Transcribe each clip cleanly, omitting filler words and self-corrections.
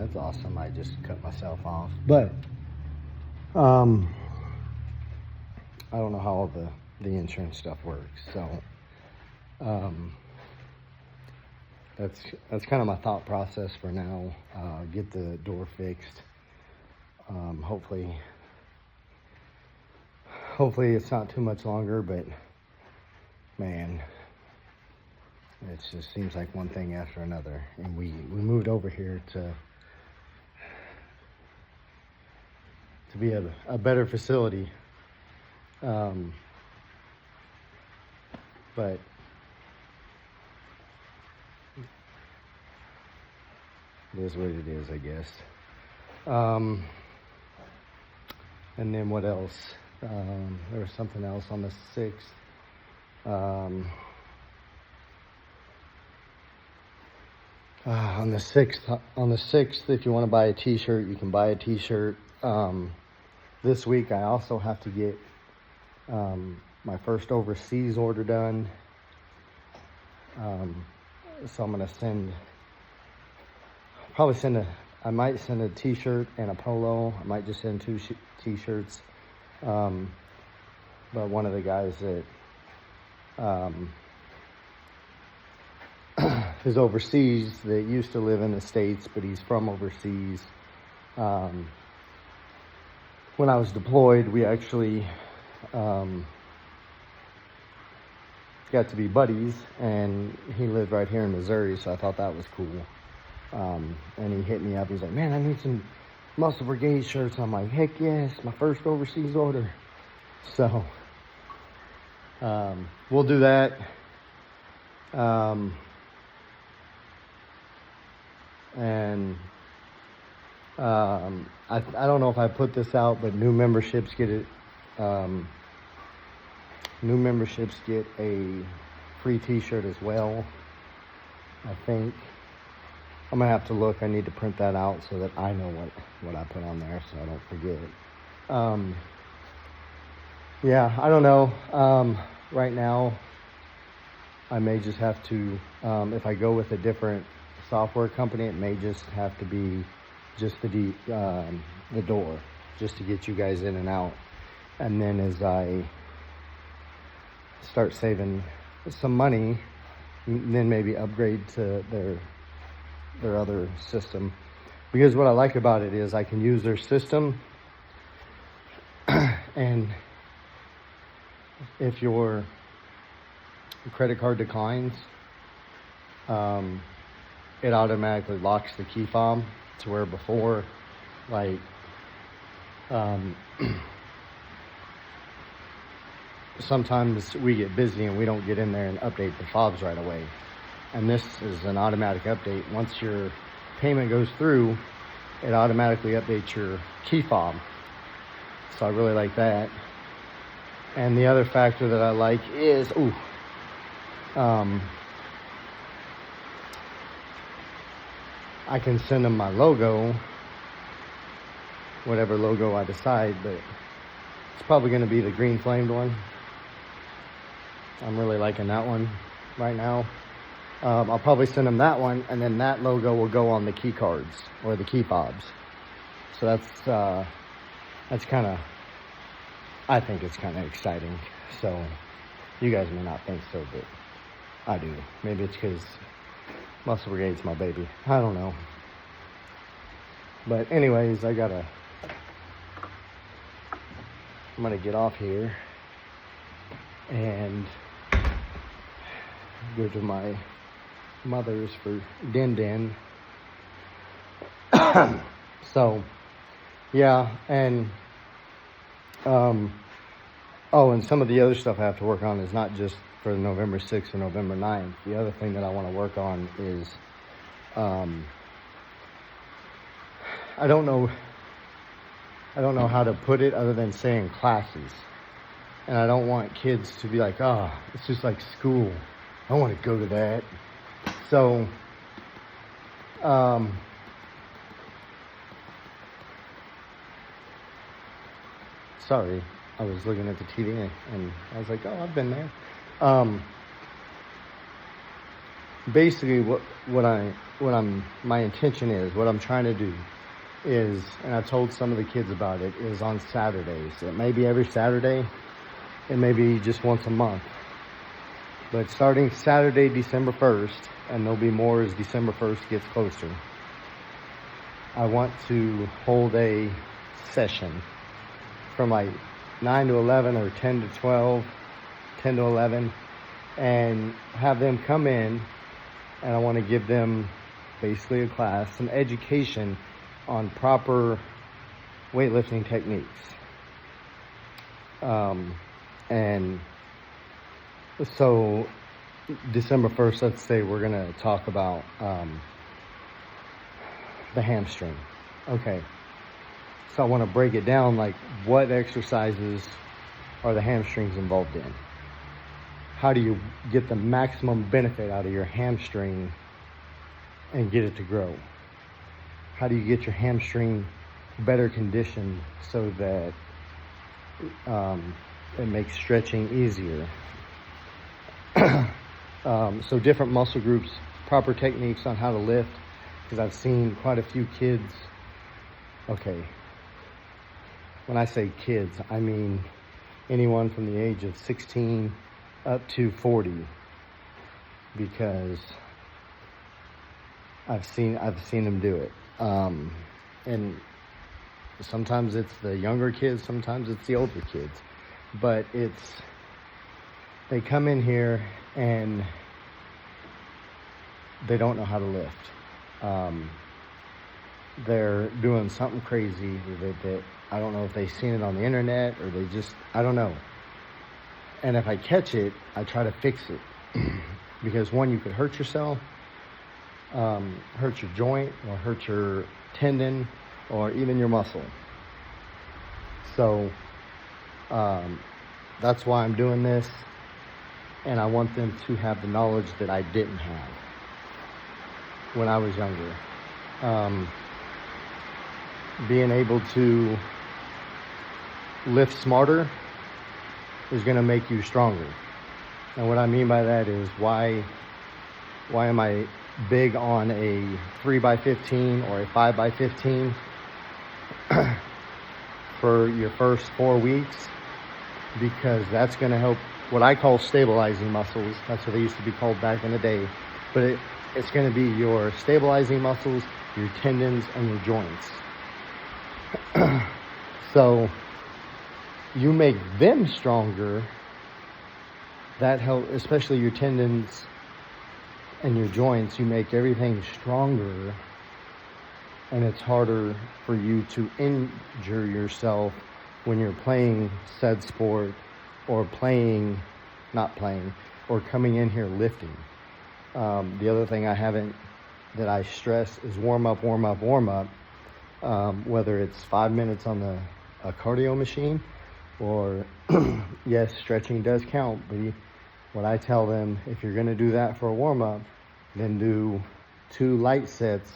that's awesome. I just cut myself off. But I don't know how all the insurance stuff works. So that's kind of my thought process for now. Get the door fixed. Hopefully it's not too much longer, but man, it just seems like one thing after another. And we moved over here to be a better facility. But it is what it is, I guess. And then what else? There was something else on the 6th. On the 6th, if you want to buy a t-shirt, you can buy a t-shirt. This week I also have to get my first overseas order done. So I'm gonna I might send a t-shirt and a polo. I might just send 2 t-shirts. But one of the guys that is overseas, that used to live in the States, but he's from overseas. When I was deployed, we actually got to be buddies, and he lived right here in Missouri, so I thought that was cool. And he hit me up. He's like, man, I need some Muscle Brigade shirts. I'm like, heck yes, my first overseas order. So we'll do that. And I don't know if I put this out, but new memberships get it. New memberships get a free t-shirt as well, I think. I'm gonna have to look. I need to print that out so that I know what I put on there, so I don't forget. Yeah, I don't know. Right now, I may just have to, if I go with a different software company, it may just have to be just the door, just to get you guys in and out. And then as I start saving some money, then maybe upgrade to their other system. Because what I like about it is I can use their system, and if your credit card declines, it automatically locks the key fob, to where before, like, sometimes we get busy and we don't get in there and update the fobs right away. And this is an automatic update. Once your payment goes through, it automatically updates your key fob. So I really like that. And the other factor that I like is, I can send them my logo, whatever logo I decide, but it's probably going to be the green flamed one. I'm really liking that one right now. I'll probably send them that one, and then that logo will go on the key cards or the key fobs. So that's kind of, I think it's kind of exciting. So you guys may not think so, but I do. Maybe it's because Muscle Brigade's my baby. I don't know. But anyways, I'm gonna get off here and go to my mother's for Din. So yeah, and and some of the other stuff I have to work on is not just for November 6th or November 9th. The other thing that I want to work on is I don't know how to put it other than saying classes. And I don't want kids to be like, it's just like school. I want to go to that. So, sorry, I was looking at the TV and I was like, I've been there. basically my intention is, what I'm trying to do is, and I told some of the kids about it, is on Saturdays. It may be every Saturday, it may be just once a month. But starting Saturday, December 1st, and there'll be more as December 1st gets closer, I want to hold a session from like 9 to 11 or 10 to 12, 10 to 11, and have them come in, and I want to give them basically a class, some education on proper weightlifting techniques. And so December 1st, let's say we're going to talk about the hamstring. Okay. So I want to break it down, like what exercises are the hamstrings involved in? How do you get the maximum benefit out of your hamstring and get it to grow? How do you get your hamstring better conditioned so that it makes stretching easier? So different muscle groups, proper techniques on how to lift, because I've seen quite a few kids. Okay, when I say kids, I mean anyone from the age of 16 up to 40, because I've seen them do it. And sometimes it's the younger kids, sometimes it's the older kids, but they come in here and they don't know how to lift. They're doing something crazy that I don't know if they've seen it on the internet or I don't know. And if I catch it, I try to fix it. Because one, you could hurt yourself, hurt your joint, or hurt your tendon, or even your muscle. So that's why I'm doing this, and I want them to have the knowledge that I didn't have when I was younger. Being able to lift smarter is going to make you stronger. And what I mean by that is, why am I big on a 3x15 or a 5x15 for your first 4 weeks? Because that's going to help what I call stabilizing muscles. That's what they used to be called back in the day. But it's going to be your stabilizing muscles, your tendons, and your joints. So you make them stronger. That helps, especially your tendons and your joints. You make everything stronger, and it's harder for you to injure yourself when you're playing said sport, or or coming in here lifting. The other thing that I stress is warm up. Whether it's 5 minutes on a cardio machine, or yes, stretching does count, but what I tell them, if you're going to do that for a warm-up, then do 2 light sets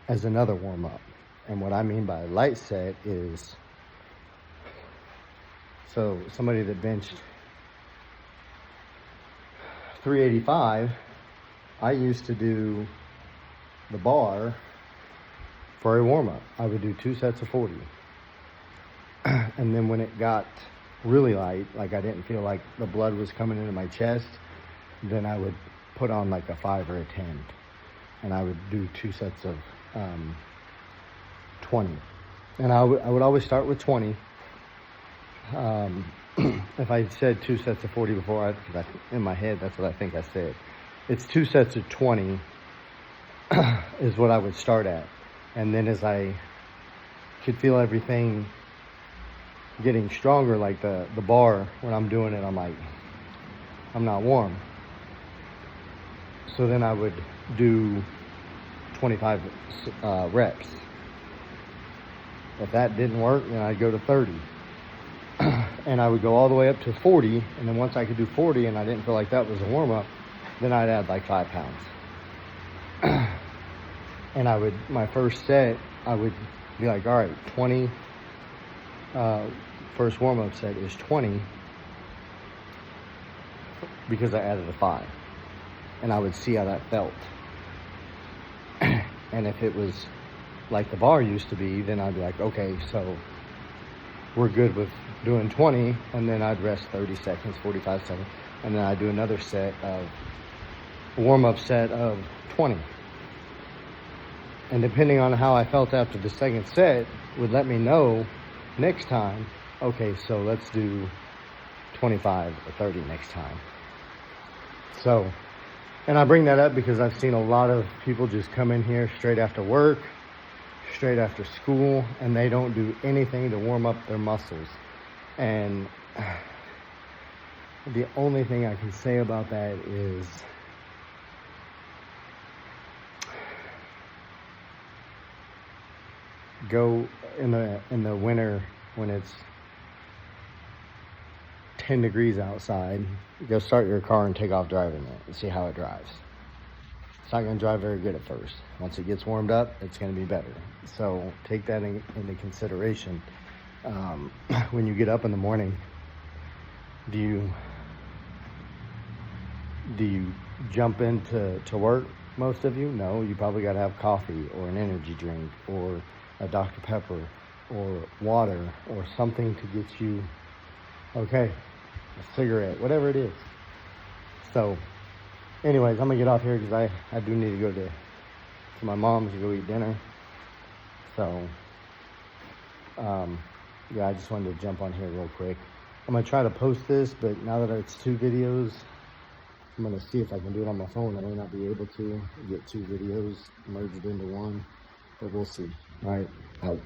as another warm-up. And what I mean by light set is, so somebody that benched 385, I used to do the bar for a warm-up. I would do 2 sets of 40. And then when it got really light, like I didn't feel like the blood was coming into my chest, then I would put on like a 5 or a 10. And I would do 2 sets of 20. And I would always start with 20. If I said 2 sets of 40 before, in my head, that's what I think I said. It's 2 sets of 20 is what I would start at. And then as I could feel everything getting stronger, like the bar, when I'm doing it, I'm like, I'm not warm. So then I would do 25 reps. If that didn't work, then I'd go to 30. And I would go all the way up to 40, and then once I could do 40 and I didn't feel like that was a warm-up, then I'd add like 5 pounds. And my first set, I would be like, all right, 20, first warm-up set is 20, because I added a 5. and I would see how that felt. And if it was like the bar used to be, then I'd be like, okay, so we're good with doing 20, and then I'd rest 30 seconds, 45 seconds, and then I'd do another set of warm-up set of 20. And depending on how I felt after the second set would let me know next time, okay, so let's do 25 or 30 next time. So, and I bring that up because I've seen a lot of people just come in here straight after work, straight after school, and they don't do anything to warm up their muscles. And the only thing I can say about that is go in the winter when it's 10 degrees outside, go start your car and take off driving it and see how it drives. It's not going to drive very good at first. Once it gets warmed up, it's going to be better. So take that into consideration. When you get up in the morning, do you jump into work? Most of you? No, you probably got to have coffee or an energy drink or a Dr. Pepper or water or something to get you, okay, a cigarette, whatever it is. So anyways, I'm gonna get off here because I do need to go to my mom's to go eat dinner. So yeah, I just wanted to jump on here real quick. I'm gonna try to post this, but now that it's 2 videos, I'm gonna see if I can do it on my phone. I may not be able to get 2 videos merged into one, but we'll see. All right, out.